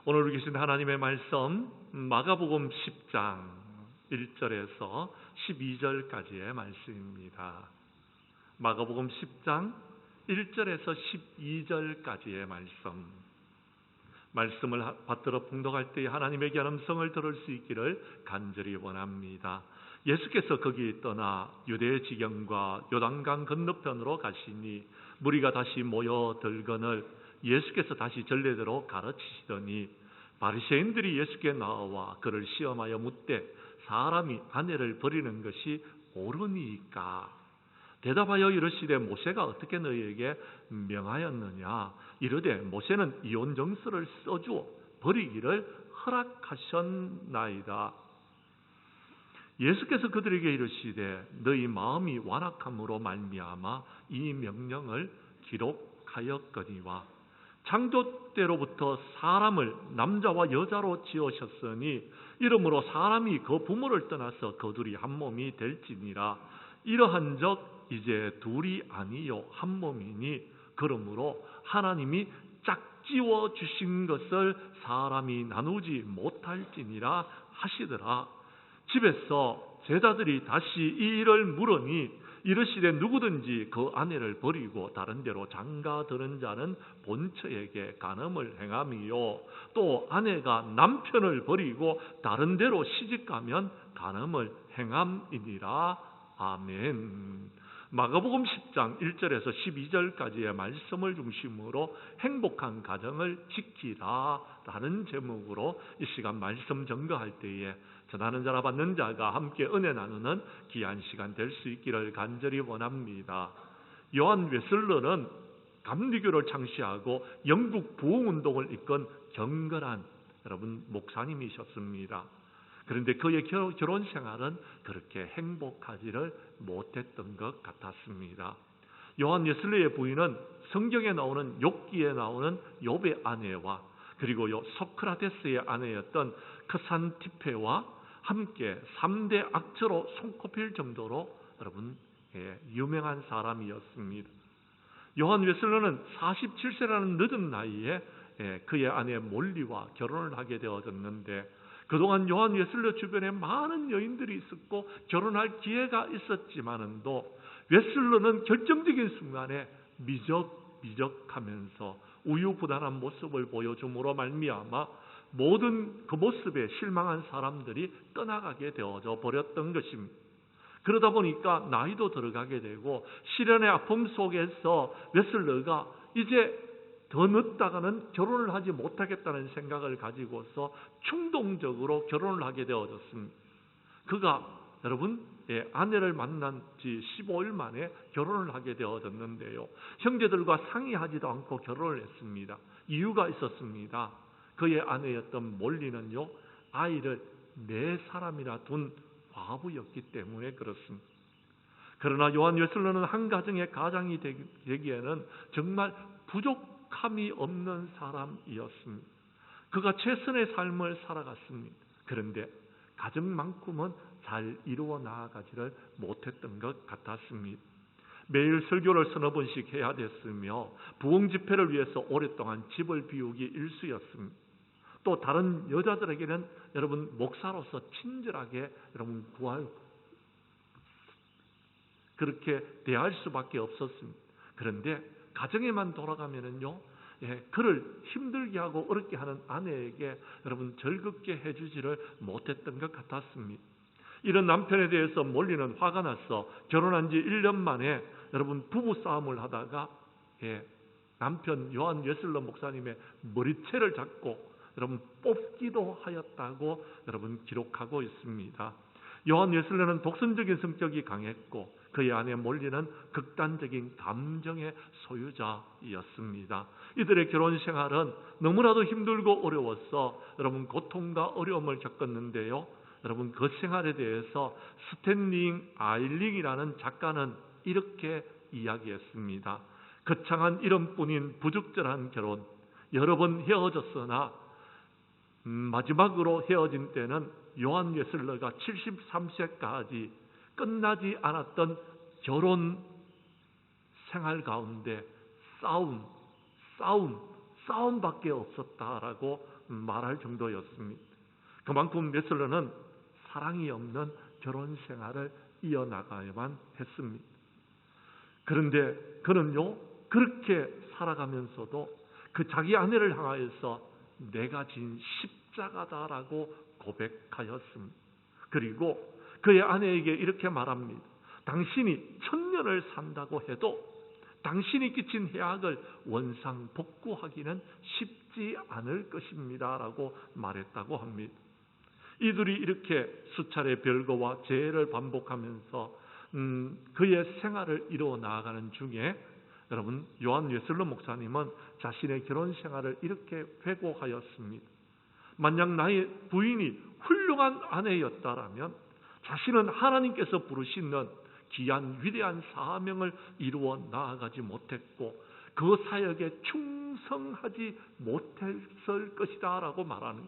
오늘 우리 계신 하나님의 말씀 마가복음 10장 1절에서 12절까지의 말씀입니다. 마가복음 10장 1절에서 12절까지의 말씀을 받들어 봉독할 때 하나님의 귀한 음성을 들을 수 있기를 간절히 원합니다. 예수께서 거기 떠나 유대 지경과 요단강 건너편으로 가시니 무리가 다시 모여들거늘 예수께서 다시 전례대로 가르치시더니 바리새인들이 예수께 나와 그를 시험하여 묻되 사람이 아내를 버리는 것이 옳으니까? 대답하여 이르시되 모세가 어떻게 너희에게 명하였느냐? 이르되 모세는 이혼 정서를 써주어 버리기를 허락하셨나이다. 예수께서 그들에게 이르시되 너희 마음이 완악함으로 말미암아 이 명령을 기록하였거니와 창조 때로부터 사람을 남자와 여자로 지으셨으니 이러므로 사람이 그 부모를 떠나서 그 둘이 한 몸이 될지니라. 이러한 적 이제 둘이 아니요 한 몸이니 그러므로 하나님이 짝지어 주신 것을 사람이 나누지 못할지니라 하시더라. 집에서 제자들이 다시 이 일을 물으니 이르시되 누구든지 그 아내를 버리고 다른 데로 장가드는 자는 본처에게 간음을 행함이요 또 아내가 남편을 버리고 다른 데로 시집가면 간음을 행함이니라. 아멘. 마가복음 10장 1절에서 12절까지의 말씀을 중심으로 행복한 가정을 지키라 라는 제목으로 이 시간 말씀 전거할 때에 전하는 자라 받는 자가 함께 은혜 나누는 귀한 시간 될 수 있기를 간절히 원합니다. 요한 웨슬러는 감리교를 창시하고 영국 부흥운동을 이끈 경건한 목사님이셨습니다. 그런데 그의 결혼 생활은 그렇게 행복하지를 못했던 것 같았습니다. 요한 웨슬리의 부인은 성경에 나오는 욥기에 나오는 욥의 아내와 그리고 소크라테스의 아내였던 크산티페와 함께 3대 악처로 손꼽힐 정도로 유명한 사람이었습니다. 요한 웨슬러는 47세라는 늦은 나이에 그의 아내 몰리와 결혼을 하게 되어졌는데 그동안 요한 웨슬러 주변에 많은 여인들이 있었고 결혼할 기회가 있었지만도 웨슬러는 결정적인 순간에 미적미적하면서 우유부단한 모습을 보여줌으로 말미암아 모든 그 모습에 실망한 사람들이 떠나가게 되어져 버렸던 것입니다. 그러다 보니까 나이도 들어가게 되고 시련의 아픔 속에서 웨슬러가 이제 더 늦다가는 결혼을 하지 못하겠다는 생각을 가지고서 충동적으로 결혼을 하게 되어졌습니다. 그가 아내를 만난 지 15일 만에 결혼을 하게 되어졌는데요. 형제들과 상의하지도 않고 결혼을 했습니다. 이유가 있었습니다. 그의 아내였던 몰리는요, 아이를 4사람이나 둔 과부였기 때문에 그렇습니다. 그러나 요한 웨슬러는 한 가정의 가장이 되기에는 정말 부족함이 없는 사람이었습니다. 그가 최선의 삶을 살아갔습니다. 그런데 가정만큼은 잘 이루어 나아가지를 못했던 것 같았습니다. 매일 설교를 서너 번씩 해야 됐으며 부흥 집회를 위해서 오랫동안 집을 비우기 일쑤였습니다. 또 다른 여자들에게는 목사로서 친절하게 그렇게 대할 수밖에 없었습니다. 그런데 가정에만 돌아가면은요, 그를 힘들게 하고 어렵게 하는 아내에게 즐겁게 해주지를 못했던 것 같았습니다. 이런 남편에 대해서 몰리는 화가 나서 결혼한 지 1년 만에 부부싸움을 하다가 남편 요한 웨슬러 목사님의 머리채를 잡고 뽑기도 하였다고 기록하고 있습니다. 요한 웨슬러는 독선적인 성격이 강했고 그의 아내 몰리는 극단적인 감정의 소유자였습니다. 이들의 결혼 생활은 너무나도 힘들고 어려워서 고통과 어려움을 겪었는데요. 그 생활에 대해서 스탠링 아일링이라는 작가는 이렇게 이야기했습니다. 거창한 이름뿐인 부적절한 결혼, 여러 번 헤어졌으나 마지막으로 헤어진 때는 요한 웨슬러가 73세까지 끝나지 않았던 결혼 생활 가운데 싸움, 싸움밖에 없었다라고 말할 정도였습니다. 그만큼 메슬러는 사랑이 없는 결혼 생활을 이어나가야만 했습니다. 그런데 그는요, 그렇게 살아가면서도 그 자기 아내를 향하여서 내가 진 십자가다라고 고백하였습니다. 그리고 그의 아내에게 이렇게 말합니다. 당신이 1000년을 산다고 해도 당신이 끼친 해악을 원상 복구하기는 쉽지 않을 것입니다 라고 말했다고 합니다. 이들이 이렇게 수차례 별거와 재해를 반복하면서 그의 생활을 이루어 나아가는 중에 여러분, 요한 웨슬러 목사님은 자신의 결혼 생활을 이렇게 회고하였습니다. 만약 나의 부인이 훌륭한 아내였다라면 자신은 하나님께서 부르시는 귀한 위대한 사명을 이루어 나아가지 못했고 그 사역에 충성하지 못했을 것이다 라고 말하는,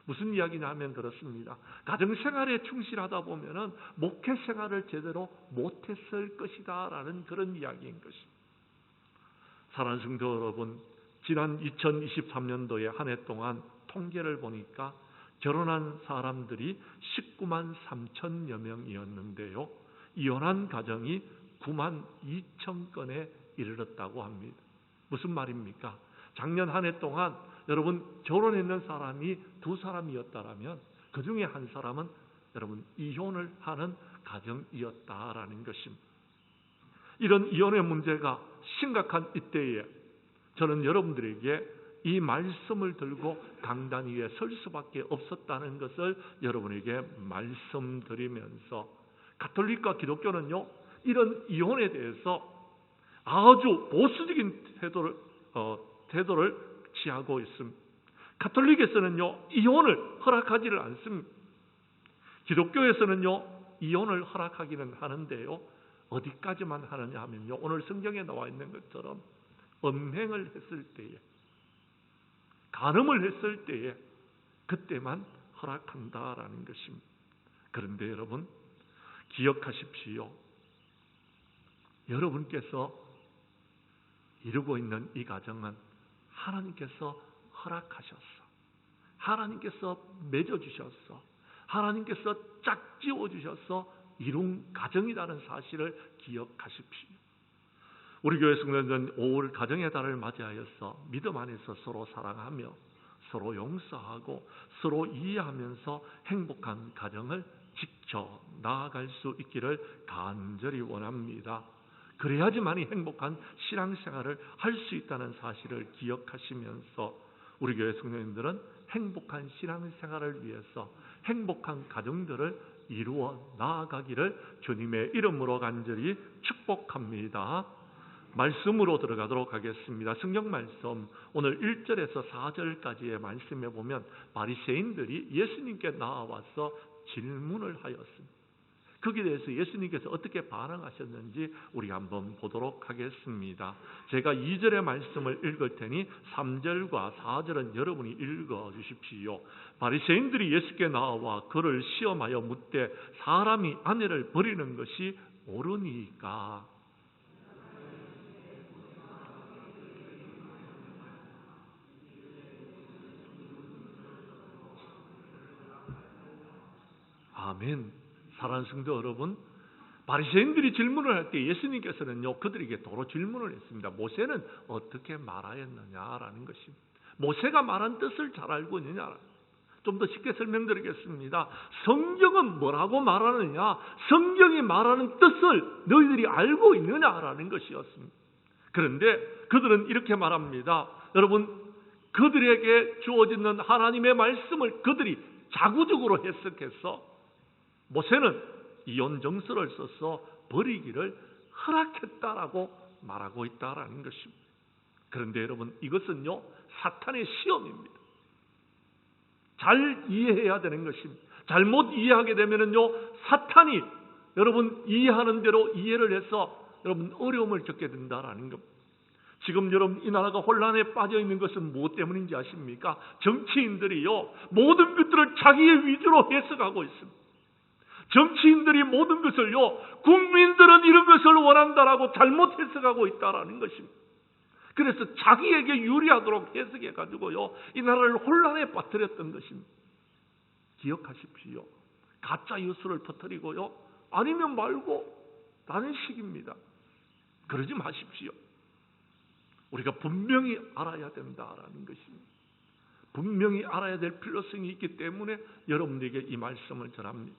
무슨 이야기냐 하면 그렇습니다. 가정생활에 충실하다 보면은 목회생활을 제대로 못했을 것이다 라는 그런 이야기인 것입니다. 사랑하는 성도 여러분, 지난 2023년도에 한 해 동안 통계를 보니까 결혼한 사람들이 19만 3천여 명이었는데요, 이혼한 가정이 9만 2천 건에 이르렀다고 합니다. 무슨 말입니까? 작년 한 해 동안 여러분 결혼했는 사람이 2사람이었다라면 그 중에 한 사람은 여러분 이혼을 하는 가정이었다라는 것입니다. 이런 이혼의 문제가 심각한 이때에 저는 여러분들에게 이 말씀을 들고 강단 위에 설 수밖에 없었다는 것을 여러분에게 말씀드리면서, 가톨릭과 기독교는요, 이런 이혼에 대해서 아주 보수적인 태도를 취하고 있습니다. 가톨릭에서는요, 이혼을 허락하지를 않습니다. 기독교에서는요, 이혼을 허락하기는 하는데요, 어디까지만 하느냐 하면요, 오늘 성경에 나와 있는 것처럼 음행을 했을 때에, 간음을 했을 때에 그때만 허락한다라는 것입니다. 그런데 여러분 기억하십시오. 여러분께서 이루고 있는 이 가정은 하나님께서 허락하셨어. 하나님께서 맺어주셨어. 하나님께서 짝지어 주셔서 이룬 가정이라는 사실을 기억하십시오. 우리 교회 성도들은 5월 가정의 달을 맞이하여서 믿음 안에서 서로 사랑하며 서로 용서하고 서로 이해하면서 행복한 가정을 지켜 나아갈 수 있기를 간절히 원합니다. 그래야지만이 행복한 신앙생활을 할 수 있다는 사실을 기억하시면서 우리 교회 성도님들은 행복한 신앙생활을 위해서 행복한 가정들을 이루어 나아가기를 주님의 이름으로 간절히 축복합니다. 말씀으로 들어가도록 하겠습니다. 성경 말씀 오늘 1절에서 4절까지의 말씀에 보면 바리새인들이 예수님께 나와서 질문을 하였습니다. 거기에 대해서 예수님께서 어떻게 반응하셨는지 우리가 한번 보도록 하겠습니다. 제가 2절의 말씀을 읽을 테니 3절과 4절은 여러분이 읽어 주십시오. 바리새인들이 예수께 나와 그를 시험하여 묻되 사람이 아내를 버리는 것이 옳으니까. 아멘. 사랑하는 성도 여러분, 바리새인들이 질문을 할 때 예수님께서는요, 그들에게 도로 질문을 했습니다. 모세는 어떻게 말하였느냐라는 것입니다. 모세가 말한 뜻을 잘 알고 있느냐. 좀 더 쉽게 설명드리겠습니다. 성경은 뭐라고 말하느냐, 성경이 말하는 뜻을 너희들이 알고 있느냐라는 것이었습니다. 그런데 그들은 이렇게 말합니다. 여러분, 그들에게 주어지는 하나님의 말씀을 그들이 자구적으로 해석해서 모세는 이혼 정서를 써서 버리기를 허락했다라고 말하고 있다라는 것입니다. 그런데 여러분, 이것은요 사탄의 시험입니다. 잘 이해해야 되는 것입니다. 잘못 이해하게 되면은요 사탄이 여러분 이해하는 대로 이해를 해서 여러분 어려움을 겪게 된다라는 겁니다. 지금 여러분 이 나라가 혼란에 빠져 있는 것은 무엇 때문인지 아십니까? 정치인들이요 모든 것들을 자기의 위주로 해석하고 있습니다. 정치인들이 모든 것을요 국민들은 이런 것을 원한다라고 잘못 해석하고 있다라는 것입니다. 그래서 자기에게 유리하도록 해석해가지고요, 이 나라를 혼란에 빠뜨렸던 것입니다. 기억하십시오. 가짜 뉴스를 퍼뜨리고요, 아니면 말고 라는 식입니다. 그러지 마십시오. 우리가 분명히 알아야 된다라는 것입니다. 분명히 알아야 될 필요성이 있기 때문에 여러분들에게 이 말씀을 전합니다.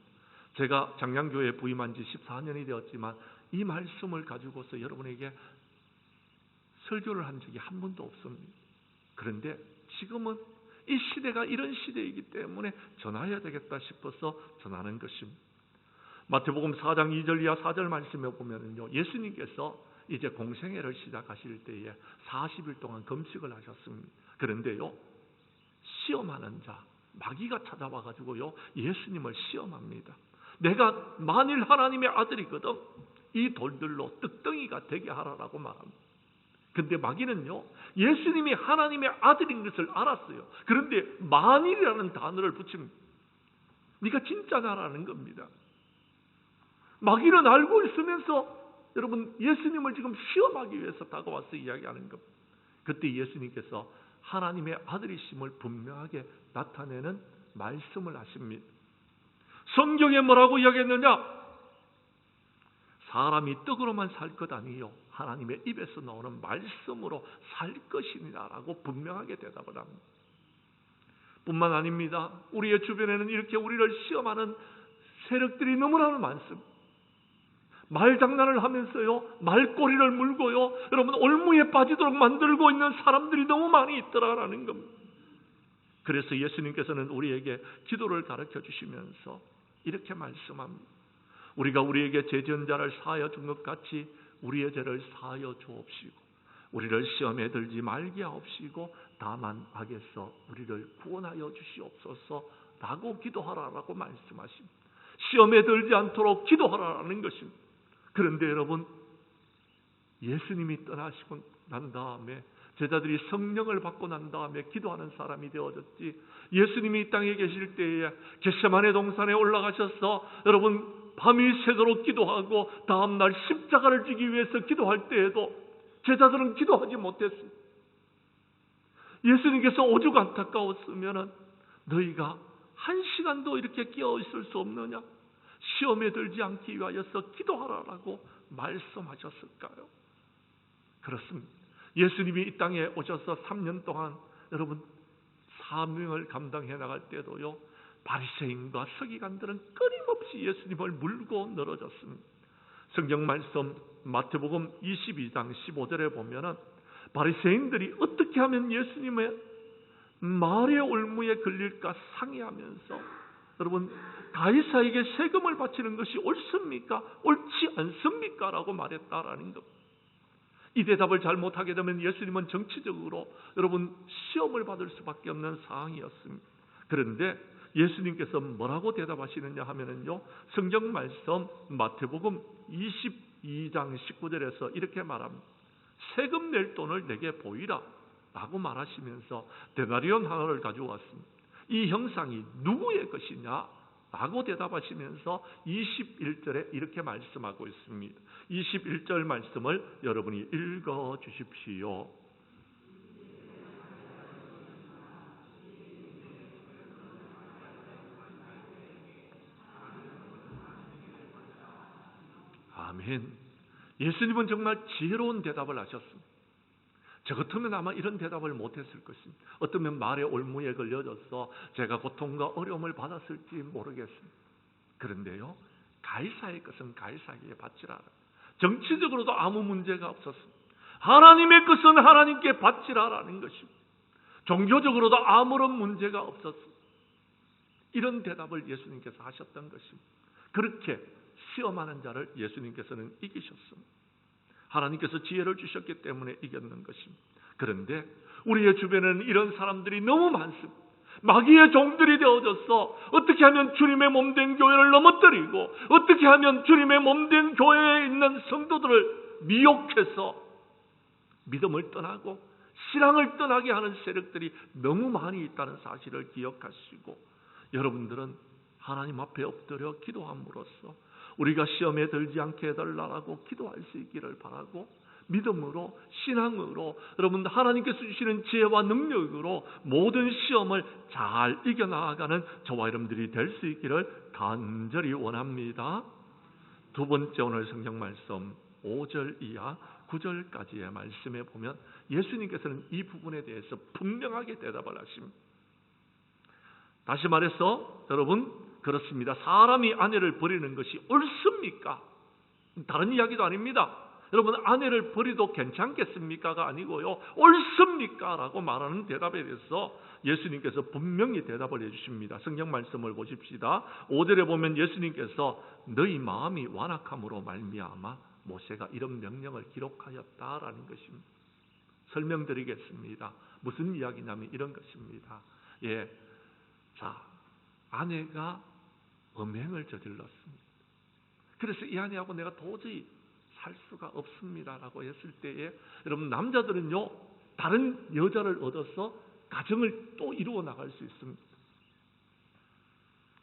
제가 장량교회에 부임한 지 14년이 되었지만 이 말씀을 가지고서 여러분에게 설교를 한 적이 한 번도 없습니다. 그런데 지금은 이 시대가 이런 시대이기 때문에 전해야 되겠다 싶어서 전하는 것입니다. 마태복음 4장 2절 이하 4절 말씀에 보면은요, 예수님께서 이제 공생애를 시작하실 때에 40일 동안 금식을 하셨습니다. 그런데요, 시험하는 자, 마귀가 찾아와가지고요, 예수님을 시험합니다. 내가 만일 하나님의 아들이거든 이 돌들로 떡덩이가 되게 하라라고 말합니다. 근데 마귀는요, 예수님이 하나님의 아들인 것을 알았어요. 그런데 만일이라는 단어를 붙입니다. 네가 진짜 나라는 겁니다. 마귀는 알고 있으면서 여러분 예수님을 지금 시험하기 위해서 다가와서 이야기하는 겁니다. 그때 예수님께서 하나님의 아들이심을 분명하게 나타내는 말씀을 하십니다. 성경에 뭐라고 이야기했느냐? 사람이 떡으로만 살 것 아니요 하나님의 입에서 나오는 말씀으로 살 것이니라 라고 분명하게 대답을 합니다. 뿐만 아닙니다. 우리의 주변에는 이렇게 우리를 시험하는 세력들이 너무나 많습니다. 말장난을 하면서요, 말꼬리를 물고요, 여러분 올무에 빠지도록 만들고 있는 사람들이 너무 많이 있더라라는 겁니다. 그래서 예수님께서는 우리에게 기도를 가르쳐 주시면서 이렇게 말씀합니다. 우리가 우리에게 죄 지은 자를 사하여 준 것 같이 우리의 죄를 사하여 주옵시고 우리를 시험에 들지 말게 하옵시고 다만 악에서 우리를 구원하여 주시옵소서 라고 기도하라라고 말씀하십니다. 시험에 들지 않도록 기도하라라는 것입니다. 그런데 여러분, 예수님이 떠나시고 난 다음에 제자들이 성령을 받고 난 다음에 기도하는 사람이 되어졌지, 예수님이 이 땅에 계실 때에 겟세마네 동산에 올라가셔서 여러분 밤이 새도록 기도하고 다음날 십자가를 지기 위해서 기도할 때에도 제자들은 기도하지 못했습니다. 예수님께서 오죽 안타까웠으면 너희가 한 시간도 이렇게 깨어 있을 수 없느냐? 시험에 들지 않기 위하여서 기도하라라고 말씀하셨을까요? 그렇습니다. 예수님이 이 땅에 오셔서 3년 동안 여러분 사명을 감당해 나갈 때도요, 바리새인과 서기관들은 끊임없이 예수님을 물고 늘어졌습니다. 성경 말씀 마태복음 22장 15절에 보면은 바리새인들이 어떻게 하면 예수님의 말의 올무에 걸릴까 상의하면서 여러분 가이사에게 세금을 바치는 것이 옳습니까? 옳지 않습니까? 라고 말했다라는 겁니다. 이 대답을 잘못하게 되면 예수님은 정치적으로 여러분 시험을 받을 수밖에 없는 상황이었습니다. 그런데 예수님께서 뭐라고 대답하시느냐 하면은요, 성경 말씀 마태복음 22장 19절에서 이렇게 말합니다. 세금 낼 돈을 내게 보이라 라고 말하시면서 데나리온 하나를 가지고 왔습니다. 이 형상이 누구의 것이냐 라고 대답하시면서 21절에 이렇게 말씀하고 있습니다. 21절 말씀을 여러분이 읽어 주십시오. 아멘. 예수님은 정말 지혜로운 대답을 하셨습니다. 저 같으면 아마 이런 대답을 못했을 것입니다. 어쩌면 말의 올무에 걸려져서 제가 고통과 어려움을 받았을지 모르겠습니다. 그런데요, 가이사의 것은 가이사에게 바치라. 정치적으로도 아무 문제가 없었습니다. 하나님의 것은 하나님께 바치라라는 것입니다. 종교적으로도 아무런 문제가 없었습니다. 이런 대답을 예수님께서 하셨던 것입니다. 그렇게 시험하는 자를 예수님께서는 이기셨습니다. 하나님께서 지혜를 주셨기 때문에 이겼는 것입니다. 그런데 우리의 주변에는 이런 사람들이 너무 많습니다. 마귀의 종들이 되어져서 어떻게 하면 주님의 몸된 교회를 넘어뜨리고 어떻게 하면 주님의 몸된 교회에 있는 성도들을 미혹해서 믿음을 떠나고 신앙을 떠나게 하는 세력들이 너무 많이 있다는 사실을 기억하시고 여러분들은 하나님 앞에 엎드려 기도함으로써 우리가 시험에 들지 않게 해달라고 기도할 수 있기를 바라고 믿음으로, 신앙으로, 여러분 하나님께서 주시는 지혜와 능력으로 모든 시험을 잘 이겨나가는 저와 여러분들이 될 수 있기를 간절히 원합니다. 두 번째 오늘 성경 말씀 5절 이하 9절까지의 말씀에 보면 예수님께서는 이 부분에 대해서 분명하게 대답을 하십니다. 다시 말해서 여러분 그렇습니다. 사람이 아내를 버리는 것이 옳습니까? 다른 이야기도 아닙니다. 여러분 아내를 버려도 괜찮겠습니까가 아니고요, 옳습니까? 라고 말하는 대답에 대해서 예수님께서 분명히 대답을 해주십니다. 성경 말씀을 보십시다. 5절에 보면 예수님께서 너희 마음이 완악함으로 말미암아 모세가 이런 명령을 기록하였다라는 것입니다. 설명드리겠습니다. 무슨 이야기냐면 이런 것입니다. 자, 아내가 음행을 저질렀습니다. 그래서 이 아내하고 내가 도저히 살 수가 없습니다라고 했을 때에 여러분 남자들은요 다른 여자를 얻어서 가정을 또 이루어 나갈 수 있습니다.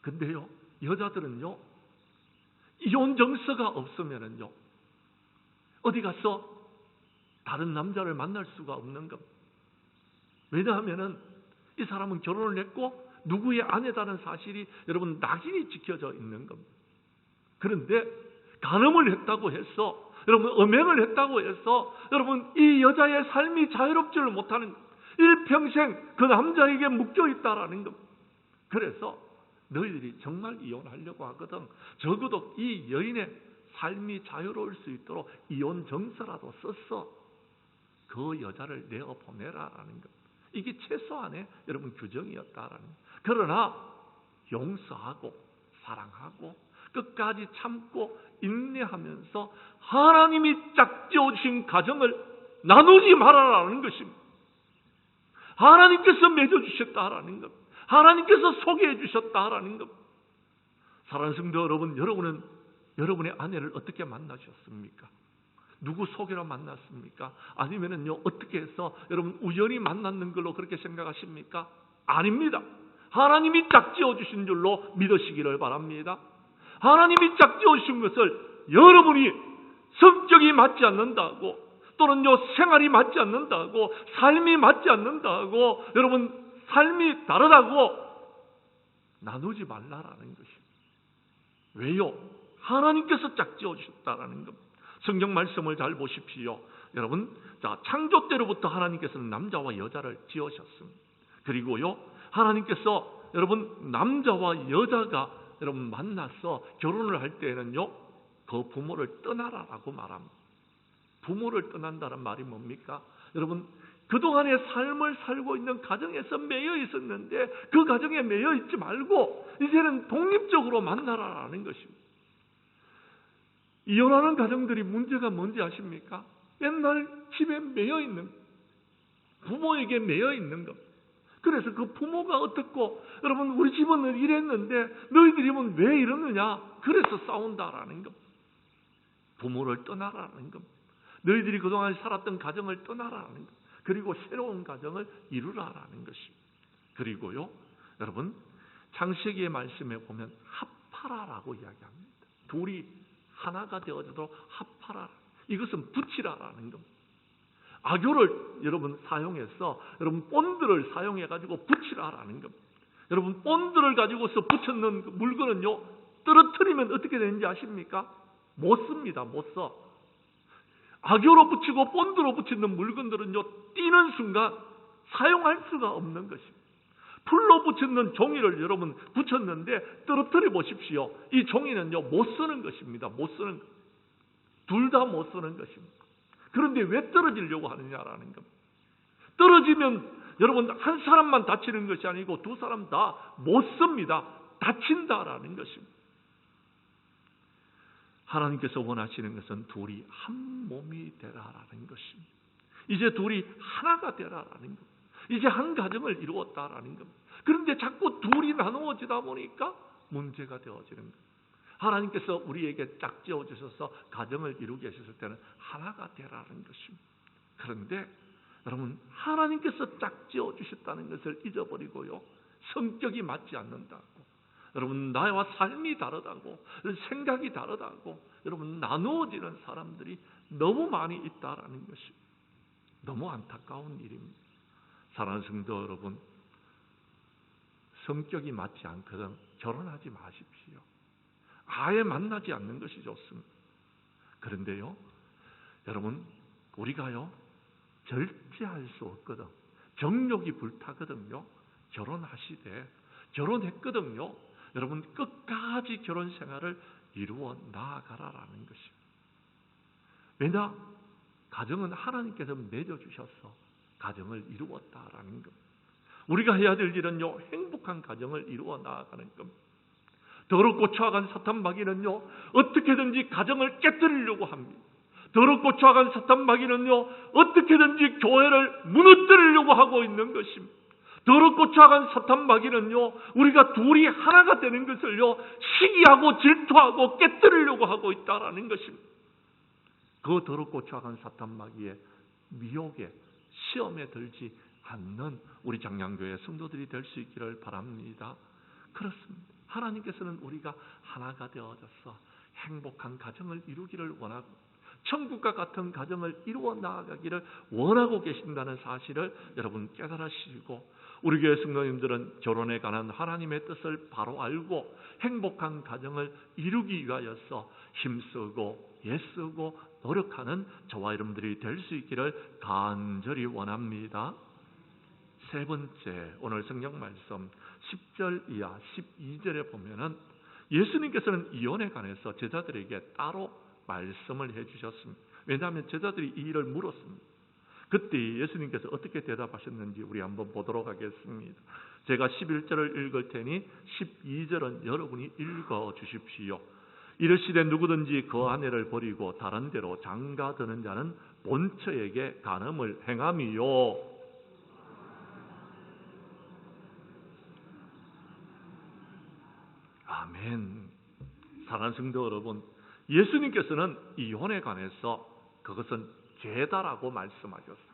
근데요 여자들은요 이혼 정서가 없으면은요 어디 가서 다른 남자를 만날 수가 없는 겁니다. 왜냐하면은 이 사람은 결혼을 했고 누구의 아내다는 사실이 여러분 낙인이 찍혀져 있는 겁니다. 그런데 간음을 했다고 해서 여러분 음행을 했다고 해서 여러분 이 여자의 삶이 자유롭지를 못하는, 일평생 그 남자에게 묶여 있다라는 겁니다. 그래서 너희들이 정말 이혼하려고 하거든 적어도 이 여인의 삶이 자유로울 수 있도록 이혼 정서라도 써서 그 여자를 내어 보내라라는 것. 이게 최소한의 여러분 규정이었다라는 것. 그러나 용서하고 사랑하고 끝까지 참고 인내하면서 하나님이 짝지어 주신 가정을 나누지 말아라는 것입니다. 하나님께서 맺어주셨다라는 것, 하나님께서 소개해 주셨다라는 것. 사랑하는 성도 여러분, 여러분은 여러분의 아내를 어떻게 만나셨습니까? 누구 소개로 만났습니까? 아니면은요 어떻게 해서 여러분 우연히 만났는 걸로 그렇게 생각하십니까? 아닙니다. 하나님이 짝지어 주신 줄로 믿으시기를 바랍니다. 하나님이 짝지어 주신 것을 여러분이 성격이 맞지 않는다고 또는요 생활이 맞지 않는다고 삶이 맞지 않는다고 여러분 삶이 다르다고 나누지 말라라는 것입니다. 왜요? 하나님께서 짝지어 주셨다라는 겁니다. 성경 말씀을 잘 보십시오. 여러분, 자, 창조 때로부터 하나님께서는 남자와 여자를 지으셨습니다. 그리고요, 하나님께서 여러분 남자와 여자가 여러분 만나서 결혼을 할 때에는요, 그 부모를 떠나라라고 말합니다. 부모를 떠난다는 말이 뭡니까? 여러분, 그동안의 삶을 살고 있는 가정에서 매여 있었는데 그 가정에 매여 있지 말고 이제는 독립적으로 만나라라는 것입니다. 이혼하는 가정들이 문제가 뭔지 아십니까? 맨날 집에 매여 있는, 부모에게 매여 있는 것. 그래서 그 부모가 어떻고, 여러분 우리 집은 이랬는데 너희들이면 왜 이러느냐? 그래서 싸운다라는 것. 부모를 떠나라는 것. 너희들이 그동안 살았던 가정을 떠나라는 것. 그리고 새로운 가정을 이루라라는 것입니다. 그리고요, 여러분 창세기의 말씀에 보면 합하라라고 이야기합니다. 둘이 하나가 되어져도 합하라. 이것은 붙이라라는 겁니다. 악교를 여러분 사용해서 여러분 본드를 사용해 가지고 붙이라라는 겁니다. 여러분 본드를 가지고서 붙였는 물건은요 떨어뜨리면 어떻게 되는지 아십니까? 못 씁니다. 못 써. 악교로 붙이고 본드로 붙이는 물건들은요 띄는 순간 사용할 수가 없는 것입니다. 풀로 붙였는 종이를 여러분 붙였는데 떨어뜨려 보십시오. 이 종이는요 못 쓰는 것입니다. 못 쓰는 것. 둘 다 못 쓰는 것입니다. 그런데 왜 떨어지려고 하느냐라는 겁니다. 떨어지면 여러분 한 사람만 다치는 것이 아니고 두 사람 다 못 씁니다. 다친다라는 것입니다. 하나님께서 원하시는 것은 둘이 한 몸이 되라라는 것입니다. 이제 둘이 하나가 되라라는 것. 이제 한 가정을 이루었다라는 겁니다. 그런데 자꾸 둘이 나누어지다 보니까 문제가 되어지는 겁니다. 하나님께서 우리에게 짝지어 주셔서 가정을 이루게 하셨을 때는 하나가 되라는 것입니다. 그런데 여러분 하나님께서 짝지어 주셨다는 것을 잊어버리고요 성격이 맞지 않는다고 여러분 나와 삶이 다르다고, 생각이 다르다고 여러분 나누어지는 사람들이 너무 많이 있다라는 것이 너무 안타까운 일입니다. 사랑하는 성도 여러분, 성격이 맞지 않거든 결혼하지 마십시오. 아예 만나지 않는 것이 좋습니다. 그런데요, 여러분 우리가요 절제할 수 없거든. 정욕이 불타거든요. 결혼하시되 결혼했거든요. 여러분 끝까지 결혼 생활을 이루어 나아가라라는 것입니다. 왜냐? 가정은 하나님께서 맺어주셔서 가정을 이루었다라는 것. 우리가 해야 될 일은요 행복한 가정을 이루어 나아가는 겁니다. 더럽고 추악한 사탄 마귀는요 어떻게든지 가정을 깨뜨리려고 합니다. 더럽고 추악한 사탄 마귀는요 어떻게든지 교회를 무너뜨리려고 하고 있는 것입니다. 더럽고 추악한 사탄 마귀는요 우리가 둘이 하나가 되는 것을요 시기하고 질투하고 깨뜨리려고 하고 있다라는 것입니다. 그 더럽고 추악한 사탄 마귀의 미혹에 시험에 들지 않는 우리 장량교회 성도들이 될 수 있기를 바랍니다. 그렇습니다. 하나님께서는 우리가 하나가 되어져서 행복한 가정을 이루기를 원하고 천국과 같은 가정을 이루어 나아가기를 원하고 계신다는 사실을 여러분 깨달으시고, 우리 교회 성도님들은 결혼에 관한 하나님의 뜻을 바로 알고 행복한 가정을 이루기 위하여서 힘쓰고 애쓰고 노력하는 저와 여러분들이 될 수 있기를 간절히 원합니다. 세 번째, 오늘 성경 말씀 10절 이하 12절에 보면은 예수님께서는 이혼에 관해서 제자들에게 따로 말씀을 해주셨습니다. 왜냐하면 제자들이 이 일을 물었습니다. 그때 예수님께서 어떻게 대답하셨는지 우리 한번 보도록 하겠습니다. 제가 11절을 읽을 테니 12절은 여러분이 읽어 주십시오. 이르시되 누구든지 그 아내를 버리고 다른 데로 장가드는 자는 본처에게 간음을 행함이요. 아멘. 사랑하는 성도 여러분, 예수님께서는 이혼에 관해서 그것은 죄다라고 말씀하셨습니다.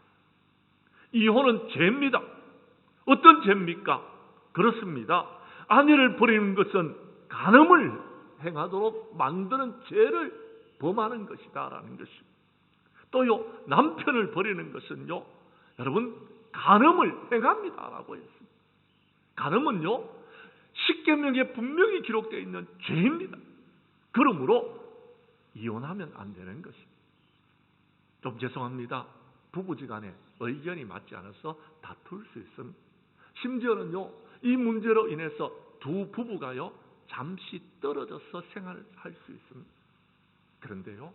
이혼은 죄입니다. 어떤 죄입니까? 그렇습니다. 아내를 버리는 것은 간음을 행하도록 만드는 죄를 범하는 것이다라는 것입니다. 또요, 남편을 버리는 것은요, 여러분 간음을 행합니다라고 했습니다. 간음은요, 십계명에 분명히 기록되어 있는 죄입니다. 그러므로 이혼하면 안 되는 것입니다. 좀 죄송합니다. 부부지간에 의견이 맞지 않아서 다툴 수 있습니다. 심지어는요, 이 문제로 인해서 두 부부가요 잠시 떨어져서 생활을 할 수 있습니다. 그런데요,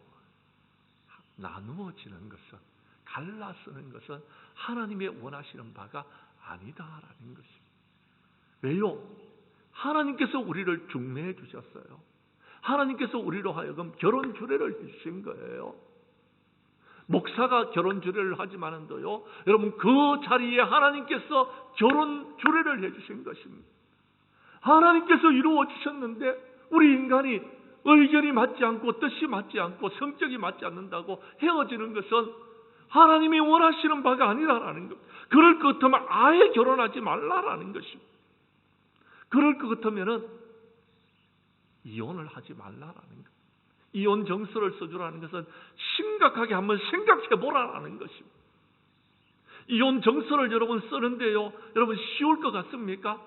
나누어지는 것은, 갈라쓰는 것은 하나님의 원하시는 바가 아니다라는 것입니다. 왜요? 하나님께서 우리를 중매해 주셨어요. 하나님께서 우리로 하여금 결혼 주례를 해주신 거예요. 목사가 결혼 주례를 하지만은도요, 여러분 그 자리에 하나님께서 결혼 주례를 해주신 것입니다. 하나님께서 이루어 주셨는데 우리 인간이 의견이 맞지 않고 뜻이 맞지 않고 성격이 맞지 않는다고 헤어지는 것은 하나님이 원하시는 바가 아니라는 것. 그럴 것 같으면 아예 결혼하지 말라라는 것입니다. 그럴 것 같으면은 이혼을 하지 말라라는 것. 이혼 정서를 써주라는 것은 심각하게 한번 생각해 보라라는 것입니다. 이혼 정서를 여러분 쓰는데요, 여러분 쉬울 것 같습니까?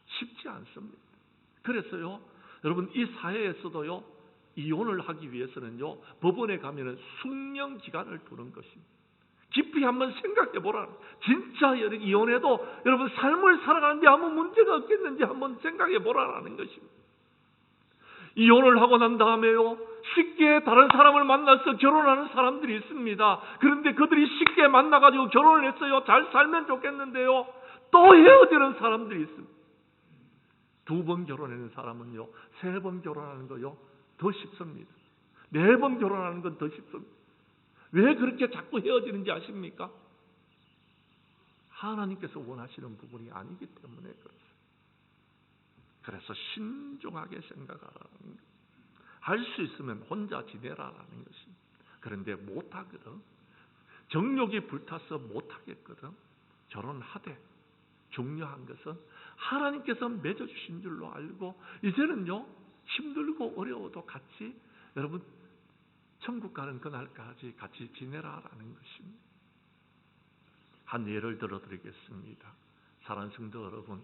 쉽지 않습니다. 그래서요, 여러분 이 사회에서도요, 이혼을 하기 위해서는요, 법원에 가면은 숙령 기간을 두는 것입니다. 깊이 한번 생각해 보라. 진짜 이혼해도 여러분 삶을 살아가는데 아무 문제가 없겠는지 한번 생각해 보라라는 것입니다. 이혼을 하고 난 다음에요, 쉽게 다른 사람을 만나서 결혼하는 사람들이 있습니다. 그런데 그들이 쉽게 만나가지고 결혼을 했어요. 잘 살면 좋겠는데요, 또 헤어지는 사람들이 있습니다. 2번 결혼하는 사람은요, 3번 결혼하는 거요 더 쉽습니다. 4번 결혼하는 건 더 쉽습니다. 왜 그렇게 자꾸 헤어지는지 아십니까? 하나님께서 원하시는 부분이 아니기 때문에 그렇습니다. 그래서 신중하게 생각하라는 것. 할 수 있으면 혼자 지내라라는 것입니다. 그런데 못하거든, 정욕이 불타서 못하겠거든, 결혼하되 중요한 것은 하나님께서 맺어주신 줄로 알고 이제는요 힘들고 어려워도 같이 여러분 천국 가는 그날까지 같이 지내라라는 것입니다. 한 예를 들어드리겠습니다. 사랑하는 성도 여러분,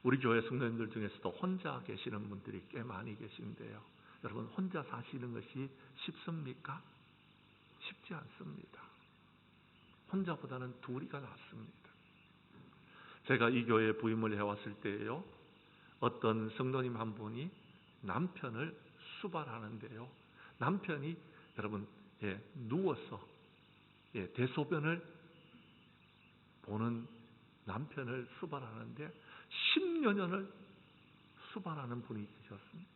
우리 교회 성도님들 중에서도 혼자 계시는 분들이 꽤 많이 계신데요. 여러분 혼자 사시는 것이 쉽습니까? 쉽지 않습니다. 혼자보다는 둘이가 낫습니다. 제가 이 교회에 부임을 해왔을 때에요, 어떤 성도님 한 분이 남편을 수발하는데요, 남편이 여러분 누워서 대소변을 보는 남편을 수발하는데 10여 년을 수발하는 분이 계셨습니다.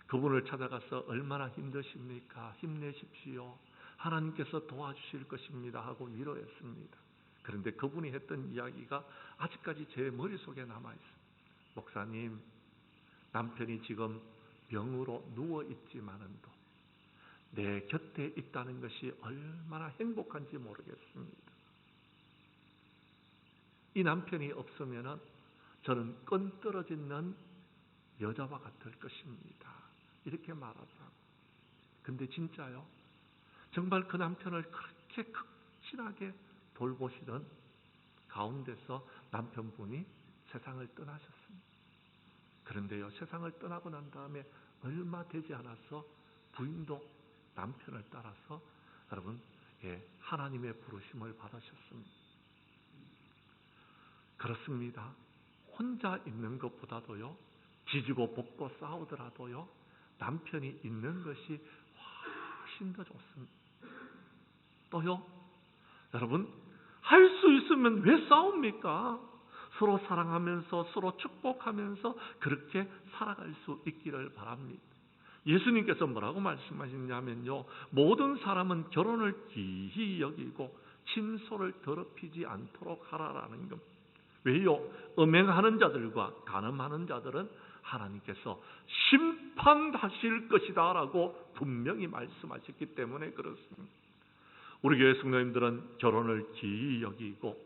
그분을 찾아가서 얼마나 힘드십니까? 힘내십시오. 하나님께서 도와주실 것입니다 하고 위로했습니다. 그런데 그분이 했던 이야기가 아직까지 제 머릿속에 남아있습니다. 목사님, 남편이 지금 병으로 누워있지만도 내 곁에 있다는 것이 얼마나 행복한지 모르겠습니다. 이 남편이 없으면 저는 끈 떨어지는 여자와 같을 것입니다. 이렇게 말하더라고요. 근데 진짜요, 정말 그 남편을 그렇게 극진하게 돌보시던 가운데서 남편분이 세상을 떠나셨습니다. 그런데요, 세상을 떠나고 난 다음에 얼마 되지 않아서 부인도 남편을 따라서 여러분 하나님의 부르심을 받으셨습니다. 그렇습니다. 혼자 있는 것보다도요, 지지고 볶고 싸우더라도요, 남편이 있는 것이 훨씬 더 좋습니다. 또요, 여러분 할 수 있으면 왜 싸웁니까? 서로 사랑하면서 서로 축복하면서 그렇게 살아갈 수 있기를 바랍니다. 예수님께서 뭐라고 말씀하시냐면요, 모든 사람은 결혼을 귀히 여기고 침소를 더럽히지 않도록 하라라는 겁니다. 왜요? 음행하는 자들과 간음하는 자들은 하나님께서 심판하실 것이다 라고 분명히 말씀하셨기 때문에 그렇습니다. 우리 교회 성도님들은 결혼을 귀히 여기고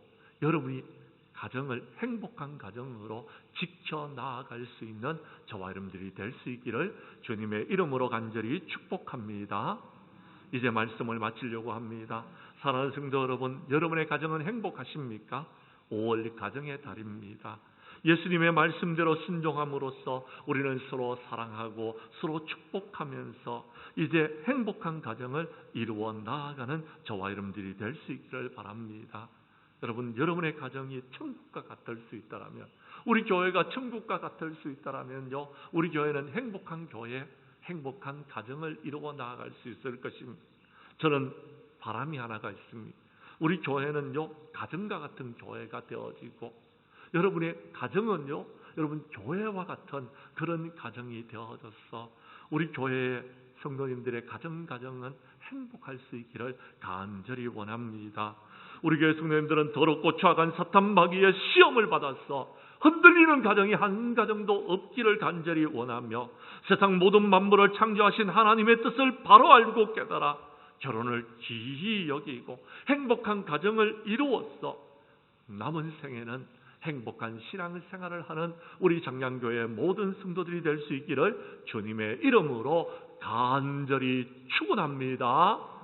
여러분이 가정을 행복한 가정으로 지켜나갈 수 있는 저와 여러분들이 될 수 있기를 주님의 이름으로 간절히 축복합니다. 이제 말씀을 마치려고 합니다. 사랑하는 성도 여러분, 여러분의 가정은 행복하십니까? 5월 가정의 달입니다. 예수님의 말씀대로 순종함으로써 우리는 서로 사랑하고 서로 축복하면서 이제 행복한 가정을 이루어 나아가는 저와 여러분들이 될 수 있기를 바랍니다. 여러분, 여러분의 가정이 천국과 같을 수 있다라면, 우리 교회가 천국과 같을 수 있다라면요, 우리 교회는 행복한 교회, 행복한 가정을 이루어 나아갈 수 있을 것입니다. 저는 바람이 하나가 있습니다. 우리 교회는요, 가정과 같은 교회가 되어지고 여러분의 가정은요, 여러분 교회와 같은 그런 가정이 되어져서 우리 교회의 성도님들의 가정은 행복할 수 있기를 간절히 원합니다. 우리 교회 성도님들은 더럽고 추악한 사탄 마귀의 시험을 받아서 흔들리는 가정이 한 가정도 없기를 간절히 원하며 세상 모든 만물을 창조하신 하나님의 뜻을 바로 알고 깨달아 결혼을 귀히 여기고 행복한 가정을 이루어서 남은 생에는 행복한 신앙생활을 하는 우리 장량교회의 모든 성도들이 될 수 있기를 주님의 이름으로 간절히 축원합니다.